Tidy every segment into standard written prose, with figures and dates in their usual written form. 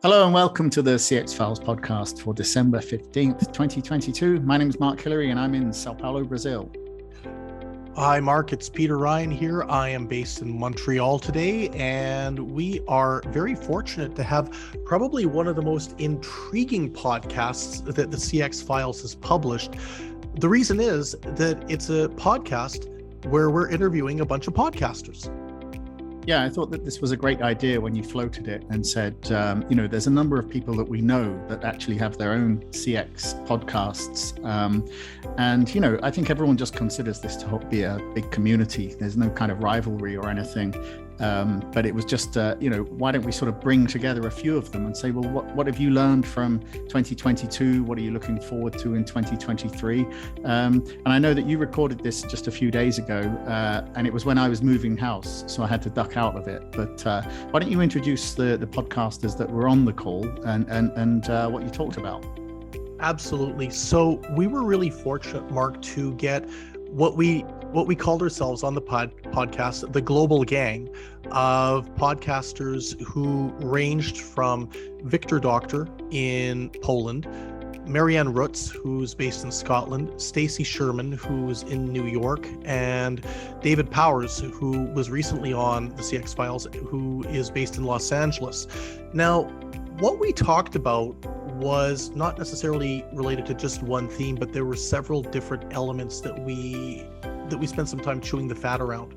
Hello and welcome to the CX Files podcast for December 15th, 2022. My name is Mark Hillary and I'm in Sao Paulo, Brazil. Hi, Mark. It's Peter Ryan here. I am based in Montreal today, and we are very fortunate to have probably one of the most intriguing podcasts that the CX Files has published. The reason is that it's a podcast where we're interviewing a bunch of podcasters. Yeah, I thought that this was a great idea when you floated it and said, there's a number of people that we know that actually have their own CX podcasts. I think everyone just considers this to be a big community. There's no kind of rivalry or anything. But it was just, why don't we sort of bring together a few of them and say, well, what have you learned from 2022? What are you looking forward to in 2023? And I know that you recorded this just a few days ago, and it was when I was moving house, so I had to duck out of it. But why don't you introduce the podcasters that were on the call and what you talked about? Absolutely. So we were really fortunate, Mark, to get what we called ourselves on the podcast, the global gang of podcasters who ranged from Wiktor Doktór in Poland, Marianne Roots, who's based in Scotland, Stacey Sherman, who's in New York, and David Powers, who was recently on the CX Files, who is based in Los Angeles. Now, what we talked about was not necessarily related to just one theme, but there were several different elements that we spent some time chewing the fat around.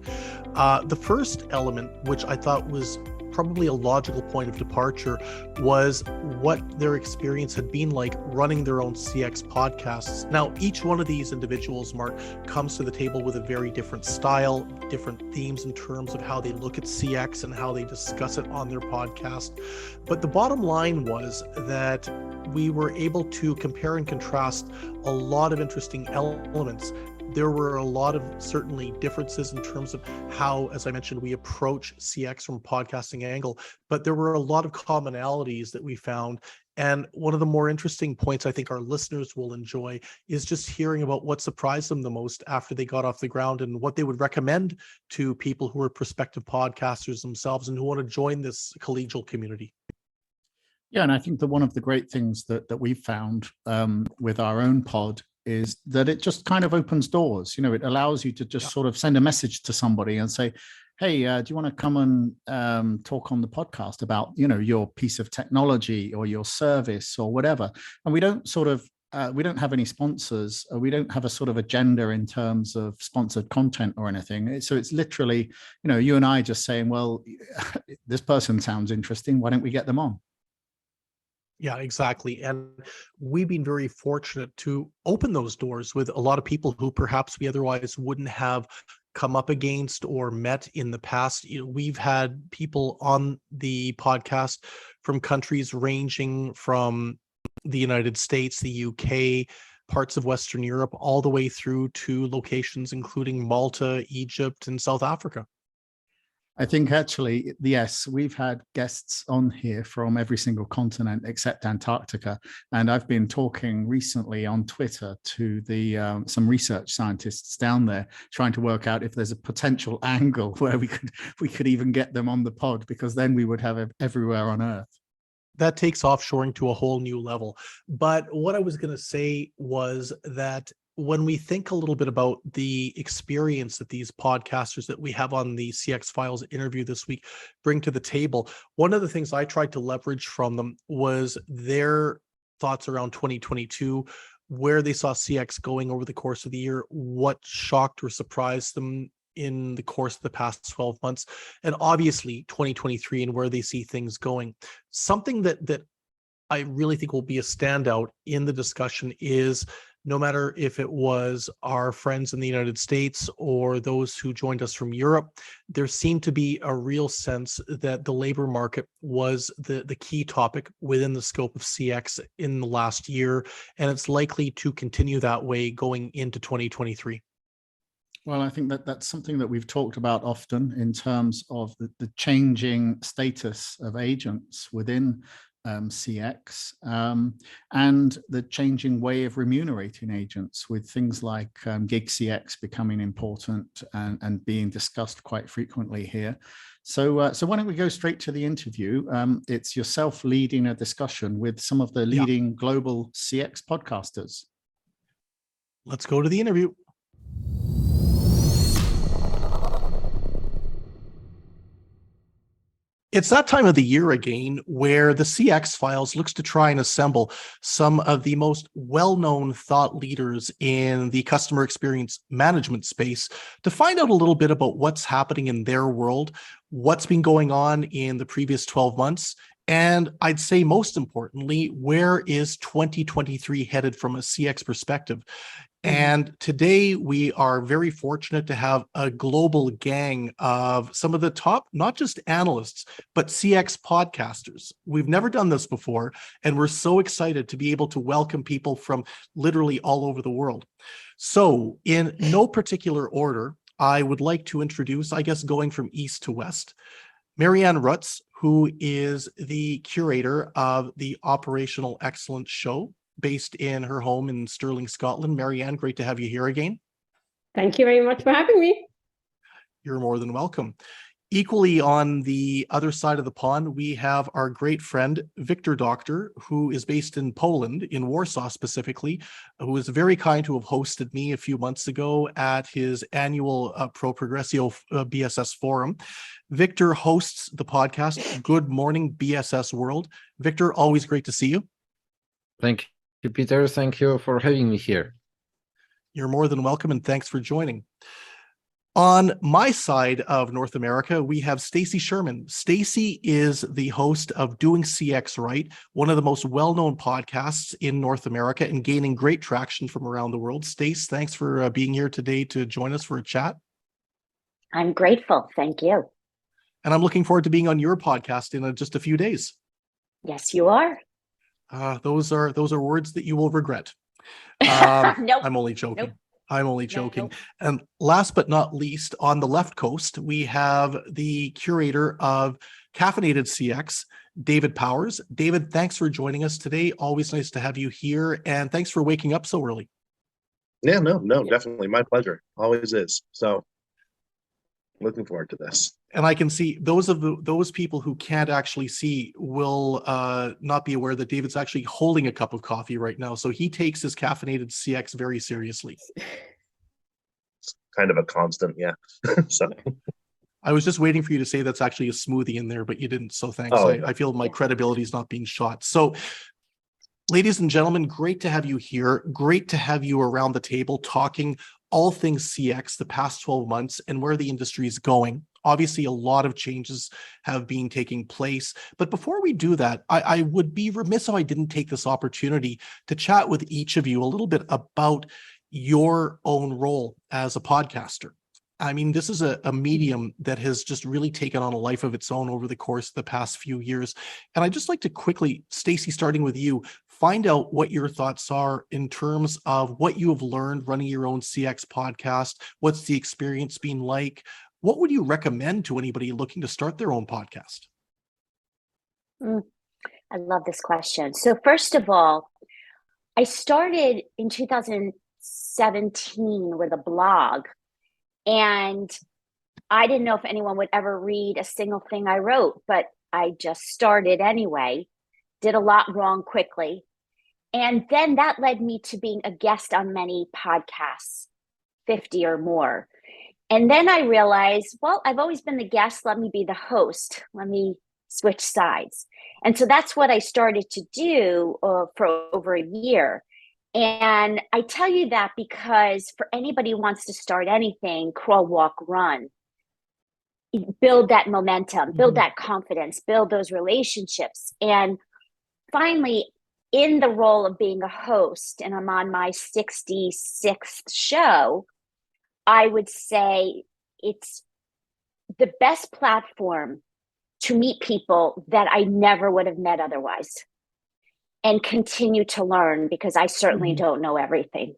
The first element, which I thought was probably a logical point of departure, was what their experience had been like running their own CX podcasts. Now, each one of these individuals, Mark, comes to the table with a very different style, different themes in terms of how they look at CX and how they discuss it on their podcast. But the bottom line was that we were able to compare and contrast a lot of interesting elements. There were a lot of certainly differences in terms of how, as I mentioned, we approach CX from a podcasting angle, but there were a lot of commonalities that we found. And one of the more interesting points I think our listeners will enjoy is just hearing about what surprised them the most after they got off the ground and what they would recommend to people who are prospective podcasters themselves and who want to join this collegial community. Yeah, and I think that one of the great things that we've found with our own pod is that it just kind of opens doors. It allows you to just sort of send a message to somebody and say, hey, do you want to come and talk on the podcast about, your piece of technology or your service or whatever? And we don't we don't have any sponsors. We don't have a sort of agenda in terms of sponsored content or anything. So it's literally, you and I just saying, well, this person sounds interesting. Why don't we get them on? Yeah, exactly. And we've been very fortunate to open those doors with a lot of people who perhaps we otherwise wouldn't have come up against or met in the past. We've had people on the podcast from countries ranging from the United States, the UK, parts of Western Europe, all the way through to locations including Malta, Egypt, and South Africa. I think actually, yes, we've had guests on here from every single continent except Antarctica. And I've been talking recently on Twitter to some research scientists down there, trying to work out if there's a potential angle where we could even get them on the pod, because then we would have it everywhere on Earth. That takes offshoring to a whole new level. But what I was going to say was that when we think a little bit about the experience that these podcasters that we have on the CX Files interview this week bring to the table, one of the things I tried to leverage from them was their thoughts around 2022, where they saw CX going over the course of the year, what shocked or surprised them in the course of the past 12 months, and obviously 2023 and where they see things going. Something that I really think will be a standout in the discussion is, no matter if it was our friends in the United States or those who joined us from Europe, there seemed to be a real sense that the labor market was the key topic within the scope of CX in the last year, and it's likely to continue that way going into 2023. Well, I think that's something that we've talked about often in terms of the changing status of agents within CX, and the changing way of remunerating agents, with things like gig CX becoming important and being discussed quite frequently here. So why don't we go straight to the interview? It's yourself leading a discussion with some of the leading global CX podcasters. Let's go to the interview. It's that time of the year again where the CX Files looks to try and assemble some of the most well-known thought leaders in the customer experience management space to find out a little bit about what's happening in their world, what's been going on in the previous 12 months, and I'd say most importantly, where is 2023 headed from a CX perspective? And today we are very fortunate to have a global gang of some of the top, not just analysts, but CX podcasters. We've never done this before, and we're so excited to be able to welcome people from literally all over the world. So in no particular order, I would like to introduce, I guess, going from east to west, Marianne Rutz, who is the curator of the Operational Excellence Show, based in her home in Stirling, Scotland. Marianne, great to have you here again. Thank you very much for having me. You're more than welcome. Equally on the other side of the pond, we have our great friend, Wiktor Doktór, who is based in Poland, in Warsaw specifically, who was very kind to have hosted me a few months ago at his annual Progressio BSS forum. Wiktor hosts the podcast, Good Morning BSS World. Wiktor, always great to see you. Thank you, Peter. Thank you for having me here. You're more than welcome, and thanks for joining. On my side of North America, we have Stacy Sherman. Stacy is the host of Doing CX Right, one of the most well-known podcasts in North America and gaining great traction from around the world. Stace, thanks for being here today to join us for a chat. I'm grateful. Thank you. And I'm looking forward to being on your podcast in just a few days. Yes, you are. Those are words that you will regret. Nope. I'm only joking. Nope. I'm only joking. Nope. And last but not least, on the left coast, we have the curator of Caffeinated CX, David Powers. David, thanks for joining us today. Always nice to have you here. And thanks for waking up so early. Yeah, no, definitely. My pleasure. Always is. So looking forward to this. And I can see those people who can't actually see will not be aware that David's actually holding a cup of coffee right now. So he takes his Caffeinated CX very seriously. It's kind of a constant, yeah. So I was just waiting for you to say that's actually a smoothie in there, but you didn't. So thanks. Oh, I feel my credibility is not being shot. So ladies and gentlemen, great to have you here. Great to have you around the table talking all things CX the past 12 months and where the industry is going. Obviously, a lot of changes have been taking place. But before we do that, I would be remiss if I didn't take this opportunity to chat with each of you a little bit about your own role as a podcaster. I mean, this is a medium that has just really taken on a life of its own over the course of the past few years. And I'd just like to quickly, Stacy, starting with you, find out what your thoughts are in terms of what you have learned running your own CX podcast. What's the experience been like? What would you recommend to anybody looking to start their own podcast? I love this question. So first of all, I started in 2017 with a blog, and I didn't know if anyone would ever read a single thing I wrote, but I just started anyway, did a lot wrong quickly. And then that led me to being a guest on many podcasts, 50 or more. And then I realized, well, I've always been the guest. Let me be the host. Let me switch sides. And so that's what I started to do for over a year. And I tell you that because for anybody who wants to start anything, crawl, walk, run, build that momentum, build that confidence, build those relationships. And finally, in the role of being a host, and I'm on my 66th show, I would say it's the best platform to meet people that I never would have met otherwise and continue to learn, because I certainly don't know everything.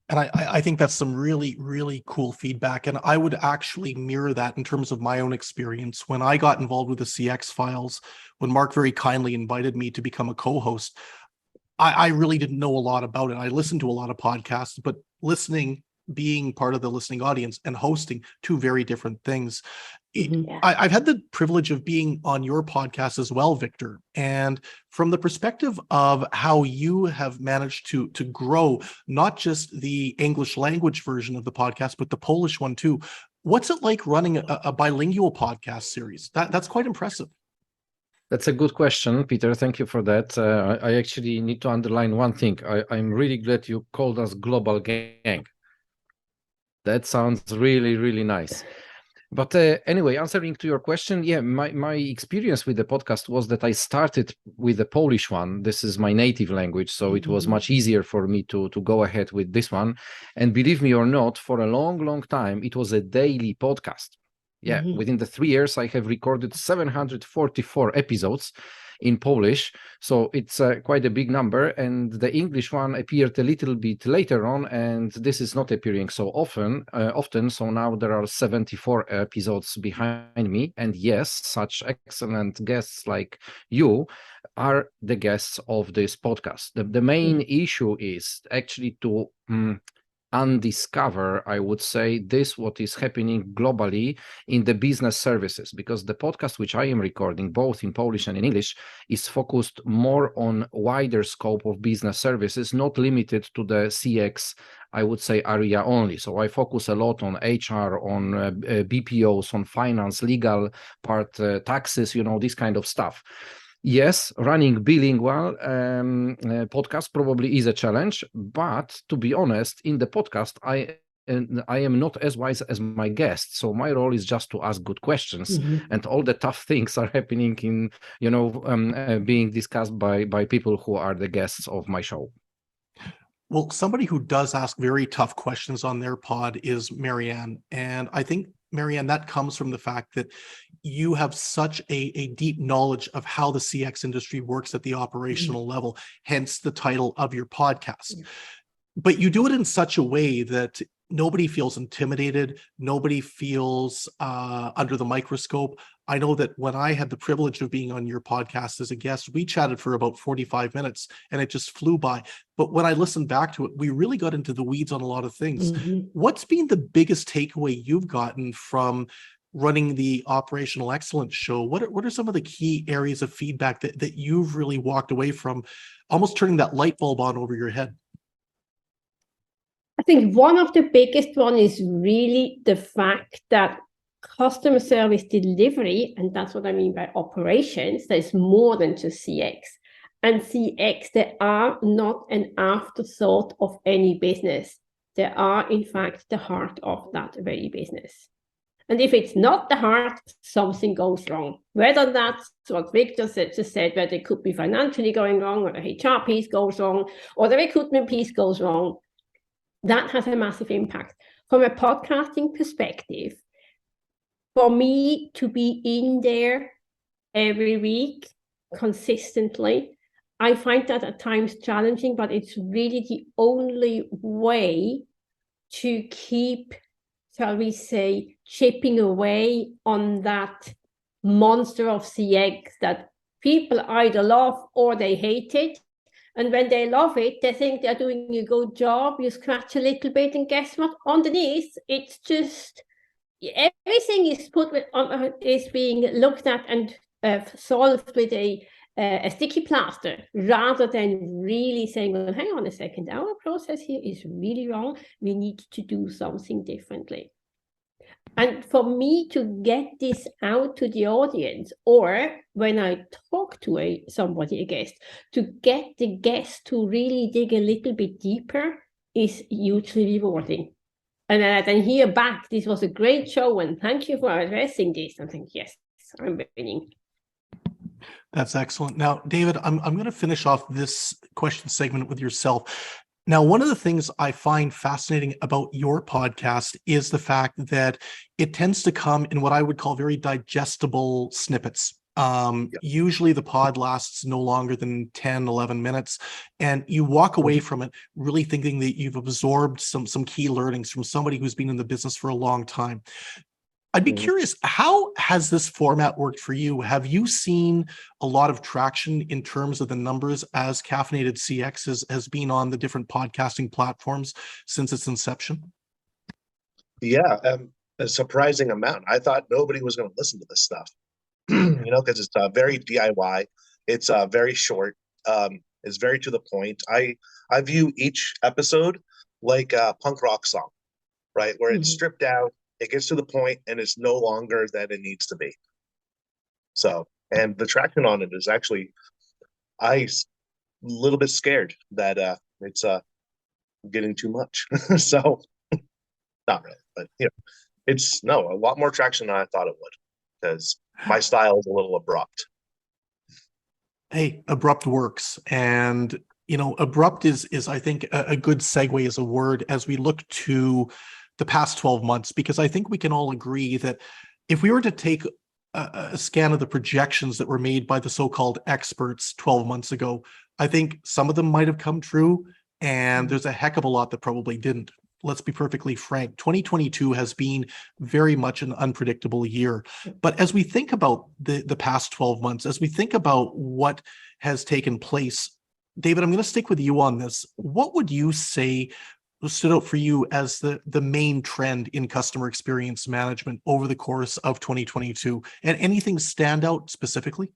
And I think that's some really, really cool feedback. And I would actually mirror that in terms of my own experience. When I got involved with the CX files, when Mark very kindly invited me to become a co-host, I really didn't know a lot about it. I listened to a lot of podcasts, but listening, being part of the listening audience, and hosting, two very different things. Yeah. I've had the privilege of being on your podcast as well, Wiktor. And from the perspective of how you have managed to grow, not just the English language version of the podcast, but the Polish one too. What's it like running a bilingual podcast series? That's quite impressive. That's a good question, Peter. Thank you for that. I actually need to underline one thing. I'm really glad you called us Global Gang. That sounds really, really nice. But anyway, answering to your question, yeah, my experience with the podcast was that I started with the Polish one. This is my native language, so it was much easier for me to go ahead with this one. And believe me or not, for a long, long time, it was a daily podcast. Yeah, within the 3 years, I have recorded 744 episodes in Polish. So it's quite a big number. And the English one appeared a little bit later on, and this is not appearing so often. So now there are 74 episodes behind me. And yes, such excellent guests like you are the guests of this podcast. The main issue is actually to undiscover, I would say, what is happening globally in the business services, because the podcast which I am recording both in Polish and in English is focused more on wider scope of business services, not limited to the CX, I would say, area only. So I focus a lot on HR, on BPOs, on finance, legal part, taxes, this kind of stuff. Yes, running bilingual podcast probably is a challenge, but to be honest, in the podcast, I am not as wise as my guests. So my role is just to ask good questions, and all the tough things are happening in, being discussed by people who are the guests of my show. Well, somebody who does ask very tough questions on their pod is Marianne. And I think, Marianne, that comes from the fact that you have such a deep knowledge of how the CX industry works at the operational level, hence the title of your podcast. But you do it in such a way that nobody feels intimidated, nobody feels under the microscope. I know that when I had the privilege of being on your podcast as a guest, we chatted for about 45 minutes and it just flew by. But when I listened back to it, we really got into the weeds on a lot of things. What's been the biggest takeaway you've gotten from running the Operational Excellence show? What are some of the key areas of feedback that you've really walked away from, almost turning that light bulb on over your head? I think one of the biggest one is really the fact that customer service delivery, and that's what I mean by operations, there's more than just CX. And CX, they are not an afterthought of any business. They are, in fact, the heart of that very business. And if it's not the heart, something goes wrong. Whether that's what Wiktor just said, whether it could be financially going wrong, or the HR piece goes wrong, or the recruitment piece goes wrong, that has a massive impact. From a podcasting perspective, for me to be in there every week consistently, I find that at times challenging, but it's really the only way to keep, shall we say, chipping away on that monster of CX that people either love or they hate it. And when they love it, they think they're doing a good job. You scratch a little bit, and guess what? Underneath, it's just everything is being looked at and solved with a sticky plaster, rather than really saying, well, hang on a second, our process here is really wrong. We need to do something differently. And for me to get this out to the audience, or when I talk to a guest, to get the guest to really dig a little bit deeper is hugely rewarding. And I then hear back, this was a great show, and thank you for addressing this. I think, yes, I'm winning. That's excellent. Now, David, I'm going to finish off this question segment with yourself. Now, one of the things I find fascinating about your podcast is the fact that it tends to come in what I would call very digestible snippets. Usually the pod lasts no longer than 10, 11 minutes, and you walk away from it really thinking that you've absorbed some key learnings from somebody who's been in the business for a long time. I'd be curious, how has this format worked for you? Have you seen a lot of traction in terms of the numbers as Caffeinated CX has been on the different podcasting platforms since its inception? Yeah, a surprising amount. I thought nobody was going to listen to this stuff, because it's very DIY. It's very short. It's very to the point. I view each episode like a punk rock song, right? Where it's stripped down, it gets to the point, and it's no longer than it needs to be. So, and the traction on it is actually, a little bit scared that it's getting too much. So, not really, but it's a lot more traction than I thought it would, because my style is a little abrupt. Hey, abrupt works. And, abrupt is I think a good segue as a word as we look to the past 12 months, because I think we can all agree that if we were to take a scan of the projections that were made by the so-called experts 12 months ago, I think some of them might have come true, and there's a heck of a lot that probably didn't. Let's be perfectly frank. 2022 has been very much an unpredictable year. But as we think about the past 12 months, as we think about what has taken place, David, I'm going to stick with you on this. What would you say stood out for you as the main trend in customer experience management over the course of 2022? And anything stand out specifically?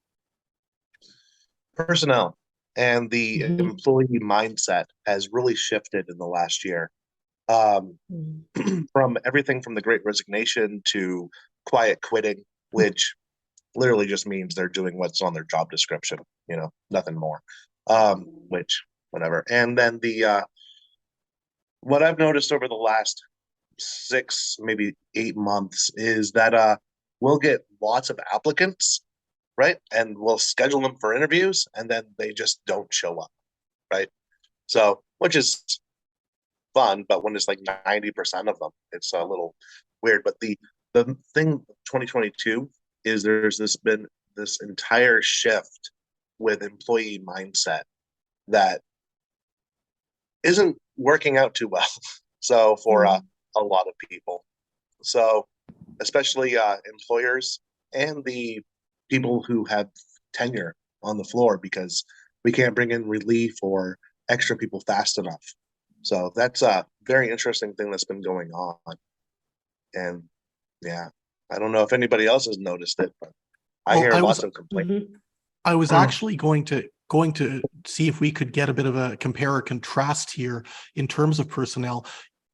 Personnel and the employee mindset has really shifted in the last year. From everything from the Great Resignation to quiet quitting, which literally just means they're doing what's on their job description, nothing more. Which, whatever. And then what I've noticed over the last 6, maybe 8 months is that we'll get lots of applicants, right? And we'll schedule them for interviews, and then they just don't show up, right? So, which is fun, but when it's like 90% of them, it's a little weird. But the thing 2022 is there's been this entire shift with employee mindset that isn't working out too well. So for a lot of people, so especially employers and the people who have tenure on the floor, because we can't bring in relief or extra people fast enough. So that's a very interesting thing that's been going on. And I don't know if anybody else has noticed it, but I hear lots of complaints. I was actually going to see if we could get a bit of a compare or contrast here in terms of personnel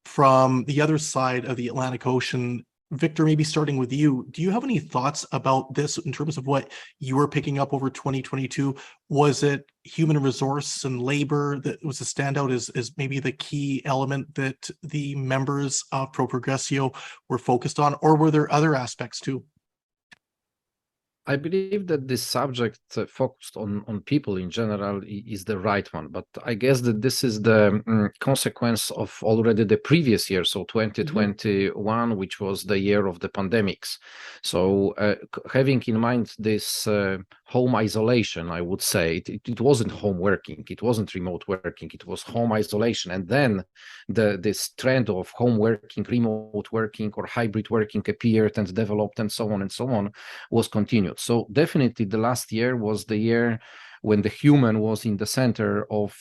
from the other side of the Atlantic Ocean. Wiktor, maybe starting with you, do you have any thoughts about this in terms of what you were picking up over 2022? Was it human resource and labor that was a standout as maybe the key element that the members of Progressio were focused on, or were there other aspects too? I believe that this subject focused on people in general is the right one, but I guess that this is the consequence of already the previous year, so 2021, which was the year of the pandemics. So having in mind this home isolation, I would say it wasn't home working, it wasn't remote working, it was home isolation. And then this trend of home working, remote working, or hybrid working appeared and developed, and so on was continued. So definitely the last year was the year when the human was in the center of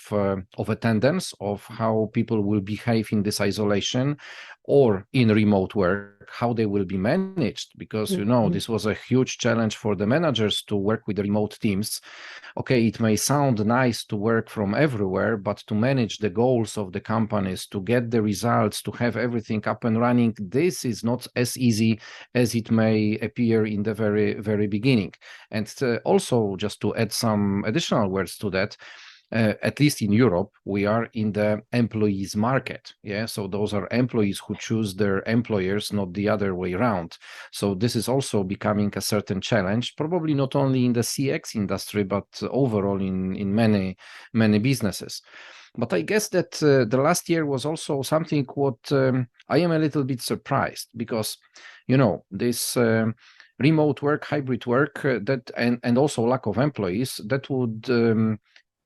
attendance, of how people will behave in this isolation or in remote work, how they will be managed, because this was a huge challenge for the managers to work with the remote teams. Okay, it may sound nice to work from everywhere, but to manage the goals of the companies, to get the results, to have everything up and running, this is not as easy as it may appear in the very, very beginning. And also, just to add some additional words to that, at least in Europe, we are in the employees market. So those are employees who choose their employers, not the other way around. So this is also becoming a certain challenge, probably not only in the CX industry, but overall in many, many businesses. But I guess that the last year was also something what I am a little bit surprised, because, this remote work, hybrid work, and also lack of employees,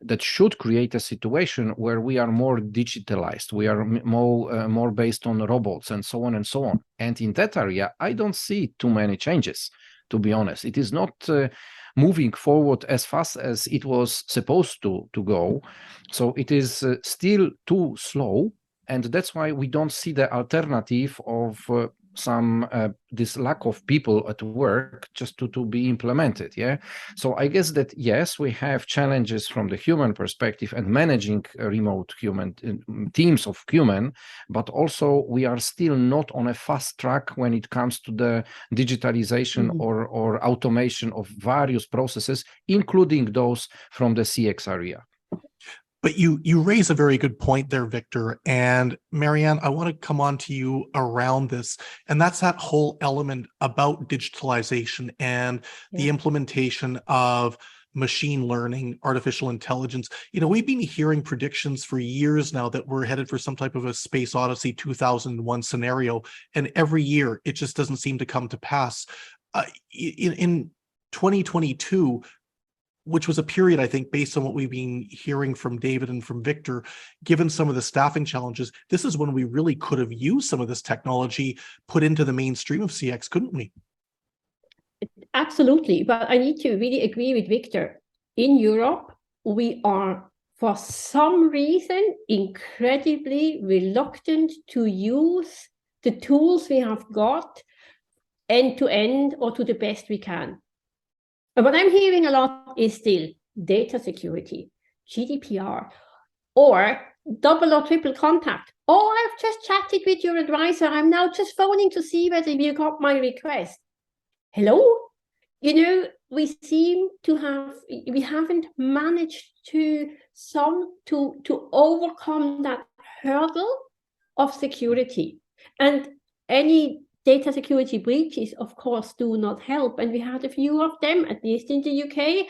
that should create a situation where we are more digitalized, we are more based on robots and so on and so on. And in that area, I don't see too many changes, to be honest. It is not moving forward as fast as it was supposed to go. So it is still too slow. And that's why we don't see the alternative of this lack of people at work just to be implemented. Yeah. So I guess that, yes, we have challenges from the human perspective and managing remote human teams of human, but also we are still not on a fast track when it comes to the digitalization or automation of various processes, including those from the CX area. But you raise a very good point there, Wiktor. And Marianne, I want to come on to you around this. And that's that whole element about digitalization and the implementation of machine learning, artificial intelligence. You know, we've been hearing predictions for years now that we're headed for some type of a Space Odyssey 2001 scenario. And every year, it just doesn't seem to come to pass. In 2022, which was a period, I think, based on what we've been hearing from David and from Wiktor, given some of the staffing challenges, this is when we really could have used some of this technology put into the mainstream of CX, couldn't we? Absolutely. But I need to really agree with Wiktor. In Europe, we are, for some reason, incredibly reluctant to use the tools we have got end to end or to the best we can. And what I'm hearing a lot is still data security, GDPR, or double or triple contact. Oh, I've just chatted with your advisor. I'm now just phoning to see whether you got my request. Hello? You know, we haven't managed to overcome that hurdle of security. And any data security breaches, of course, do not help. And we had a few of them, at least in the UK,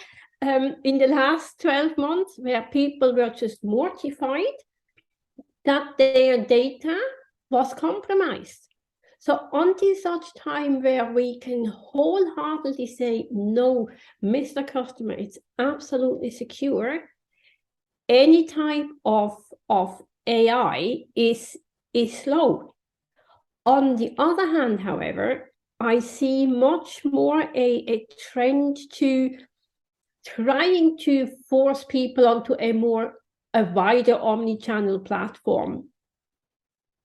in the last 12 months, where people were just mortified that their data was compromised. So until such time where we can wholeheartedly say, no, Mr. Customer, it's absolutely secure, any type of AI is slow. On the other hand, however, I see much more a trend to trying to force people onto a wider omni-channel platform,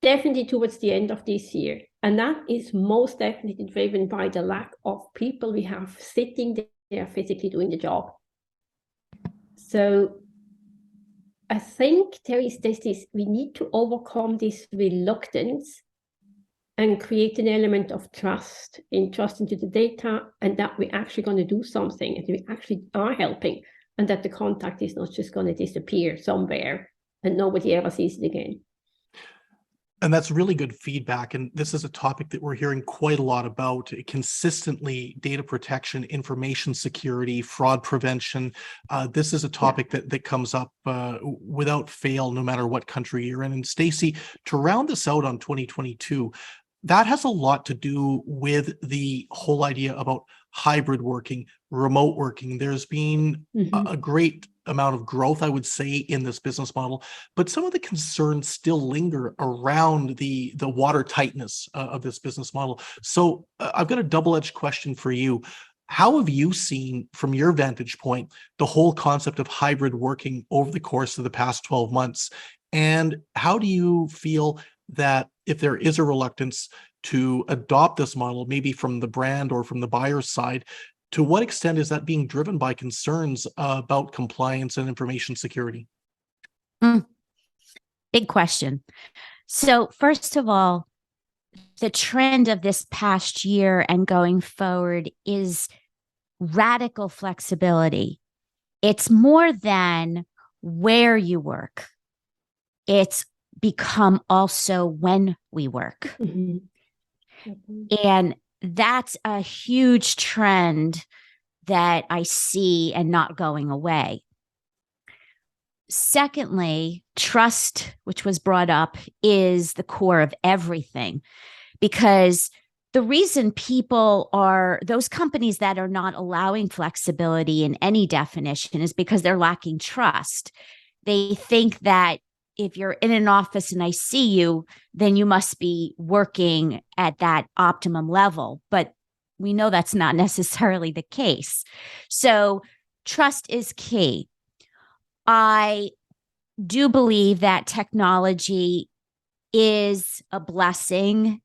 definitely towards the end of this year. And that is most definitely driven by the lack of people we have sitting there physically doing the job. So I think there's this, we need to overcome this reluctance and create an element of trust into the data, and that we're actually going to do something, and we actually are helping, and that the contact is not just going to disappear somewhere and nobody ever sees it again. And that's really good feedback. And this is a topic that we're hearing quite a lot about consistently: data protection, information security, fraud prevention. This is a topic that comes up without fail, no matter what country you're in. And Stacey, to round this out on 2022, that has a lot to do with the whole idea about hybrid working, remote working. There's been a great amount of growth, I would say, in this business model, but some of the concerns still linger around the water tightness of this business model. So I've got a double-edged question for you. How have you seen, from your vantage point, the whole concept of hybrid working over the course of the past 12 months? And how do you feel that if there is a reluctance to adopt this model, maybe from the brand or from the buyer's side, to what extent is that being driven by concerns about compliance and information security? Big question. So first of all, the trend of this past year and going forward is radical flexibility. It's more than where you work. It's become also when we work. And that's a huge trend that I see and not going away. Secondly, trust, which was brought up, is the core of everything, because the reason people are, those companies that are not allowing flexibility in any definition is because they're lacking trust. They think that if you're in an office and I see you, then you must be working at that optimum level. But we know that's not necessarily the case. So trust is key. I do believe that technology is a blessing,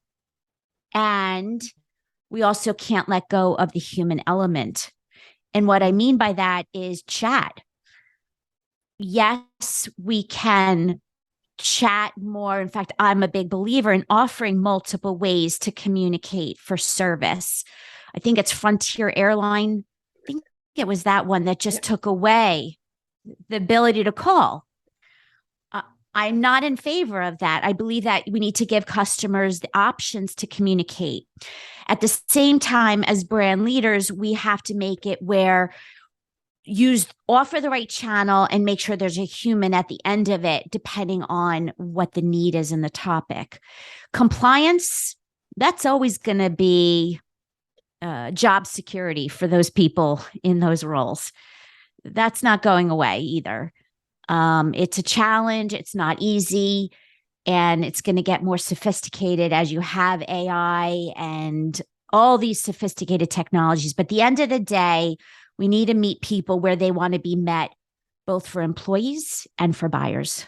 and we also can't let go of the human element. And what I mean by that is chat. Yes, we can chat more. In fact, I'm a big believer in offering multiple ways to communicate for service. I think it's Frontier Airline. I think it was that one that just took away the ability to call. I'm not in favor of that. I believe that we need to give customers the options to communicate. At the same time, as brand leaders, we have to make it where offer the right channel and make sure there's a human at the end of it, depending on what the need is in the topic. Compliance, that's always going to be job security for those people in those roles. That's not going away either. It's a challenge. It's not easy, and it's going to get more sophisticated as you have AI and all these sophisticated technologies. But at the end of the day, we need to meet people where they want to be met, both for employees and for buyers.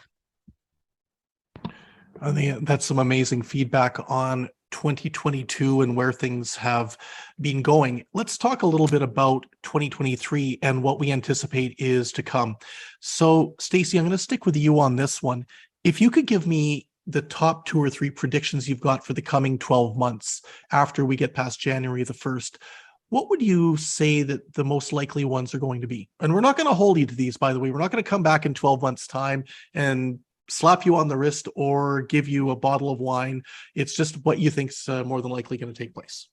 I think that's some amazing feedback on 2022 and where things have been going. Let's talk a little bit about 2023 and what we anticipate is to come. So, Stacey, I'm going to stick with you on this one. If you could give me the top 2 or 3 predictions you've got for the coming 12 months after we get past January the 1st, what would you say that the most likely ones are going to be? And we're not going to hold you to these, by the way. We're not going to come back in 12 months' time and slap you on the wrist or give you a bottle of wine. It's just what you think's more than likely going to take place.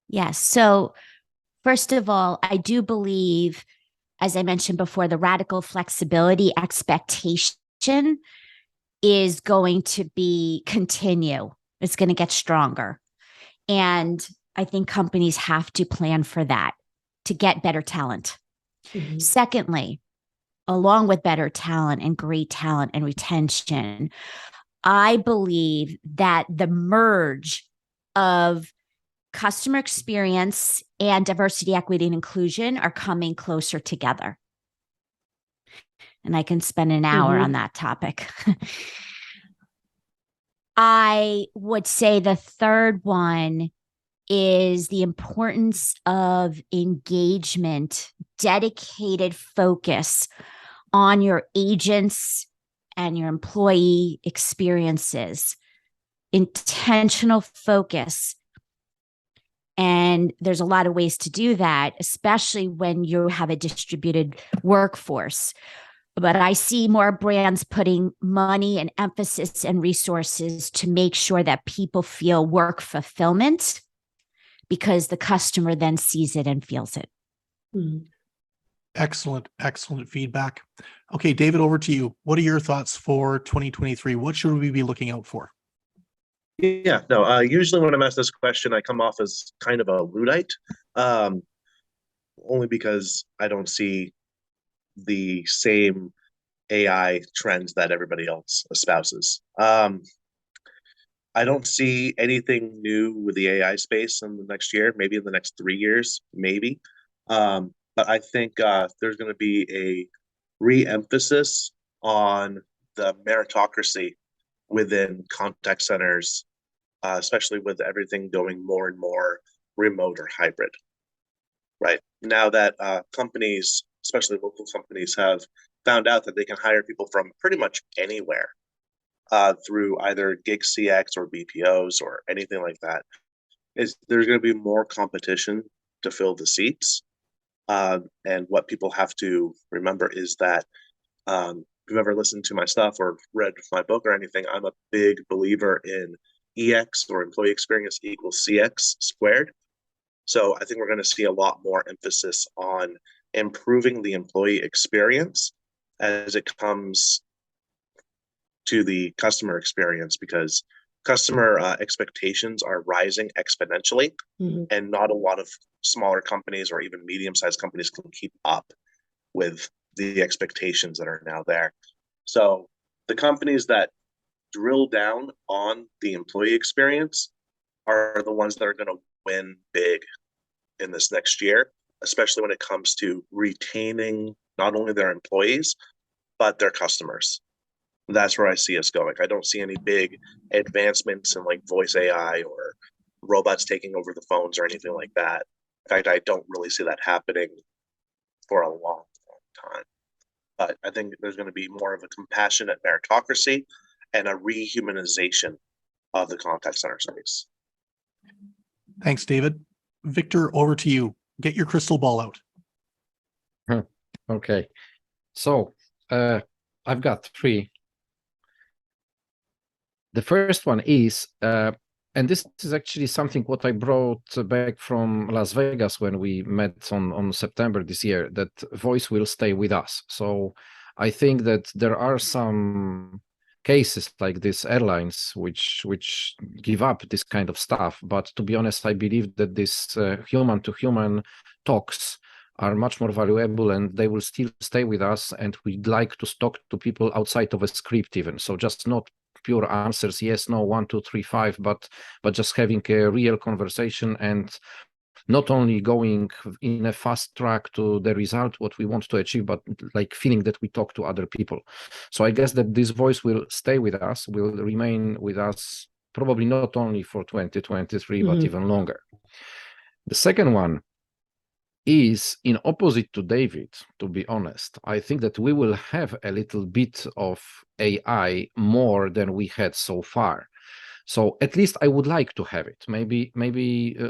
Yes. So first of all, I do believe, as I mentioned before, the radical flexibility expectation is going to continue. It's going to get stronger. And I think companies have to plan for that to get better talent. Mm-hmm. Secondly, along with better talent and great talent and retention, I believe that the merge of customer experience and diversity, equity, and inclusion are coming closer together. And I can spend an hour on that topic. I would say the third one is the importance of engagement, dedicated focus on your agents and your employee experiences, intentional focus. And there's a lot of ways to do that, especially when you have a distributed workforce. But I see more brands putting money and emphasis and resources to make sure that people feel work fulfillment, because the customer then sees it and feels it. Mm. Excellent, excellent feedback. Okay, David, over to you. What are your thoughts for 2023? What should we be looking out for? Yeah, no, usually when I'm asked this question, I come off as kind of a Luddite, only because I don't see the same AI trends that everybody else espouses. I don't see anything new with the AI space in the next year, maybe in the next 3 years, maybe. But I think there's going to be a re-emphasis on the meritocracy within contact centers, especially with everything going more and more remote or hybrid. Right now that companies, especially local companies, have found out that they can hire people from pretty much anywhere through either gig CX or BPOs or anything like that, there's going to be more competition to fill the seats. And what people have to remember is that if you've ever listened to my stuff or read my book or anything, I'm a big believer in EX, or employee experience equals CX squared. So I think we're going to see a lot more emphasis on improving the employee experience as it comes to the customer experience, because customer expectations are rising exponentially, and not a lot of smaller companies or even medium-sized companies can keep up with the expectations that are now there. So the companies that drill down on the employee experience are the ones that are going to win big in this next year, especially when it comes to retaining not only their employees, but their customers. That's where I see us going. I don't see any big advancements in like voice AI or robots taking over the phones or anything like that. In fact, I don't really see that happening for a long, long time. But I think there's going to be more of a compassionate meritocracy and a rehumanization of the contact center space. Thanks, David. Wiktor, over to you. Get your crystal ball out. Okay. So I've got three. The first one is, and this is actually something what I brought back from Las Vegas when we met on September this year, that voice will stay with us. So I think that there are some cases like this airlines which give up this kind of stuff. But to be honest, I believe that this human-to-human talks are much more valuable, and they will still stay with us. And we'd like to talk to people outside of a script even. So just not pure answers, yes, no, 1, 2, 3, 5, but just having a real conversation and not only going in a fast track to the result, what we want to achieve, but like feeling that we talk to other people. So I guess that this voice will stay with us, will remain with us, probably not only for 2023, but even longer. The second one is in opposite to David, to be honest. I think that we will have a little bit of AI more than we had so far. So at least I would like to have it. Maybe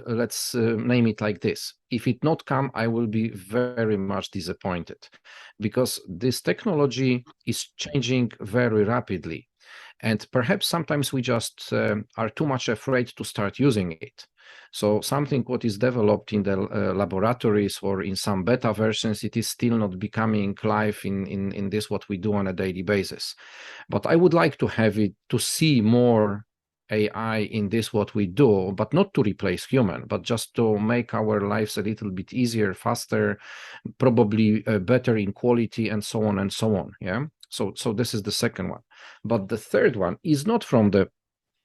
let's name it like this. If it not come, I will be very much disappointed, because this technology is changing very rapidly. And perhaps sometimes we just are too much afraid to start using it. So something what is developed in the laboratories or in some beta versions, it is still not becoming live in this what we do on a daily basis. But I would like to have it, to see more AI in this what we do, but not to replace human, but just to make our lives a little bit easier, faster, probably better in quality, and so on and so on. Yeah. So this is the second one. But the third one is not from the,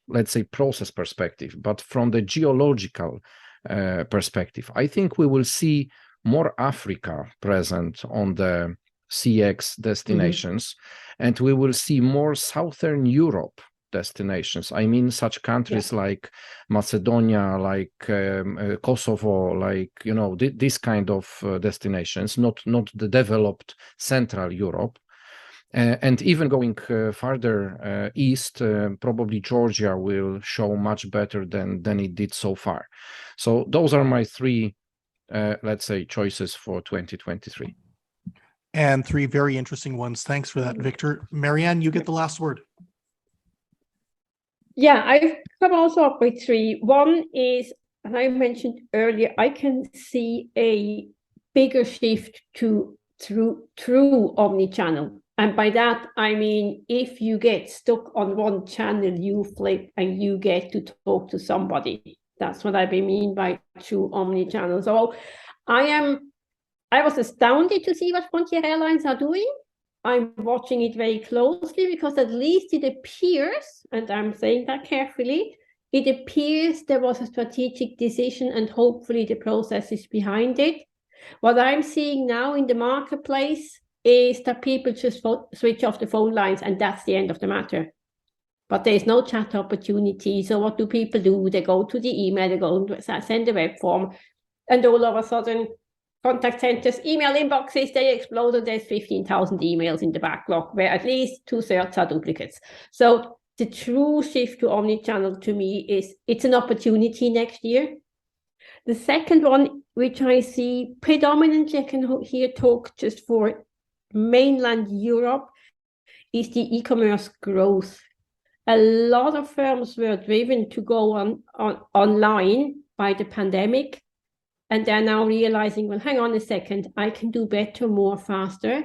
let's say, process perspective, but from the geological perspective. I think we will see more Africa present on the CX destinations, and we will see more Southern Europe destinations. I mean, such countries like Macedonia, like Kosovo, like, you know, this kind of destinations, not the developed Central Europe. And even going farther east, probably Georgia will show much better than it did so far. So those are my three, let's say, choices for 2023. And three very interesting ones. Thanks for that, Wiktor. Marianne, you get the last word. Yeah, I've come also up with three. One is, and I mentioned earlier, I can see a bigger shift to through omni-channel. And by that, I mean, if you get stuck on one channel, you flip and you get to talk to somebody. That's what I mean by true omni-channel. So I was astounded to see what Frontier Airlines are doing. I'm watching it very closely, because at least it appears, and I'm saying that carefully, it appears there was a strategic decision, and hopefully the process is behind it. What I'm seeing now in the marketplace is that people just switch off the phone lines, and that's the end of the matter. But there's no chat opportunity. So what do people do? They go to the email, they go and send a web form, and all of a sudden, contact centers, email inboxes, they explode, and there's 15,000 emails in the backlog, where at least 2/3 are duplicates. So the true shift to omnichannel to me is, it's an opportunity next year. The second one, which I see predominantly, I can here talk just for mainland Europe, is the e-commerce growth. A lot of firms were driven to go online by the pandemic, and they're now realizing, well, hang on a second, I can do better, more faster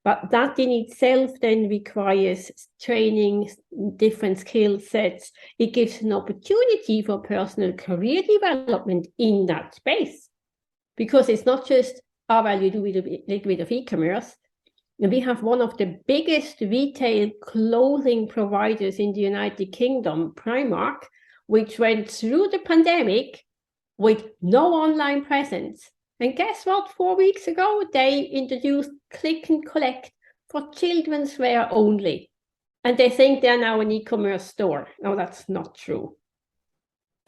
But that in itself then requires training, different skill sets. It gives an opportunity for personal career development in that space. Because it's not just, oh, well, you do a little bit of e-commerce. And we have one of the biggest retail clothing providers in the United Kingdom, Primark, which went through the pandemic with no online presence. And guess what? 4 weeks ago, they introduced click and collect for children's wear only. And they think they're now an e-commerce store. No, that's not true.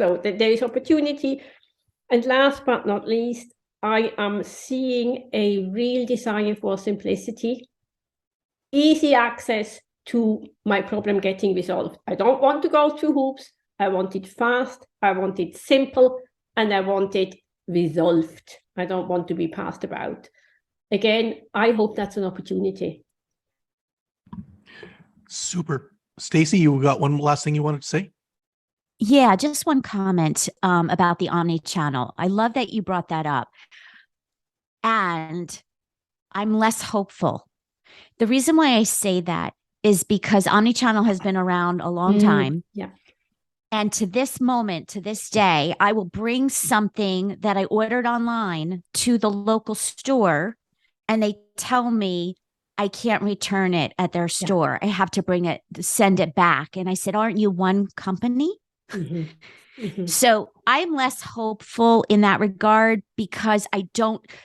So there is opportunity. And last but not least, I am seeing a real desire for simplicity, easy access to my problem getting resolved. I don't want to go through hoops. I want it fast. I want it simple. And I want it resolved. I don't want to be passed about. Again, I hope that's an opportunity. Super. Stacey, you got one last thing you wanted to say? Yeah, just one comment about the omni-channel. I love that you brought that up. And I'm less hopeful. The reason why I say that is because omni-channel has been around a long time. Yeah. And to this moment, to this day, I will bring something that I ordered online to the local store, and they tell me I can't return it at their store. I have to bring it, send it back. And I said, aren't you one company? Mm-hmm. Mm-hmm. So I'm less hopeful in that regard because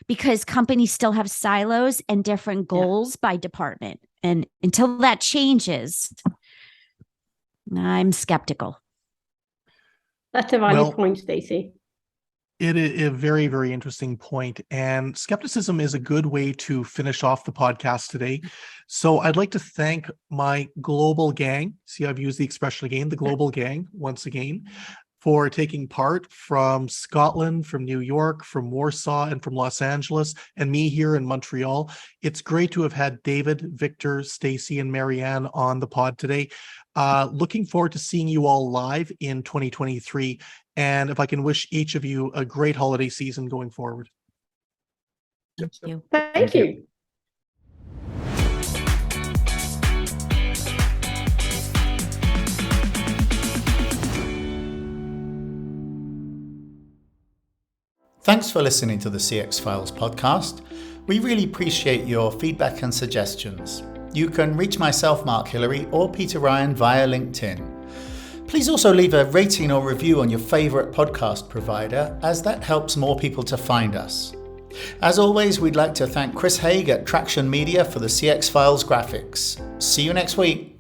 because companies still have silos and different goals by department. And until that changes, I'm skeptical. That's a valid point, Stacey. It is a very, very interesting point. And skepticism is a good way to finish off the podcast today. So I'd like to thank my global gang. See, I've used the expression again, the global gang, once again, for taking part from Scotland, from New York, from Warsaw, and from Los Angeles, and me here in Montreal. It's great to have had David, Wiktor, Stacey, and Marianne on the pod today. Looking forward to seeing you all live in 2023. And if I can wish each of you a great holiday season going forward. Thank you. Thank you. Thanks for listening to the CX Files podcast. We really appreciate your feedback and suggestions. You can reach myself, Mark Hillary, or Peter Ryan via LinkedIn. Please also leave a rating or review on your favourite podcast provider, as that helps more people to find us. As always, we'd like to thank Chris Haig at Traction Media for the CX Files graphics. See you next week.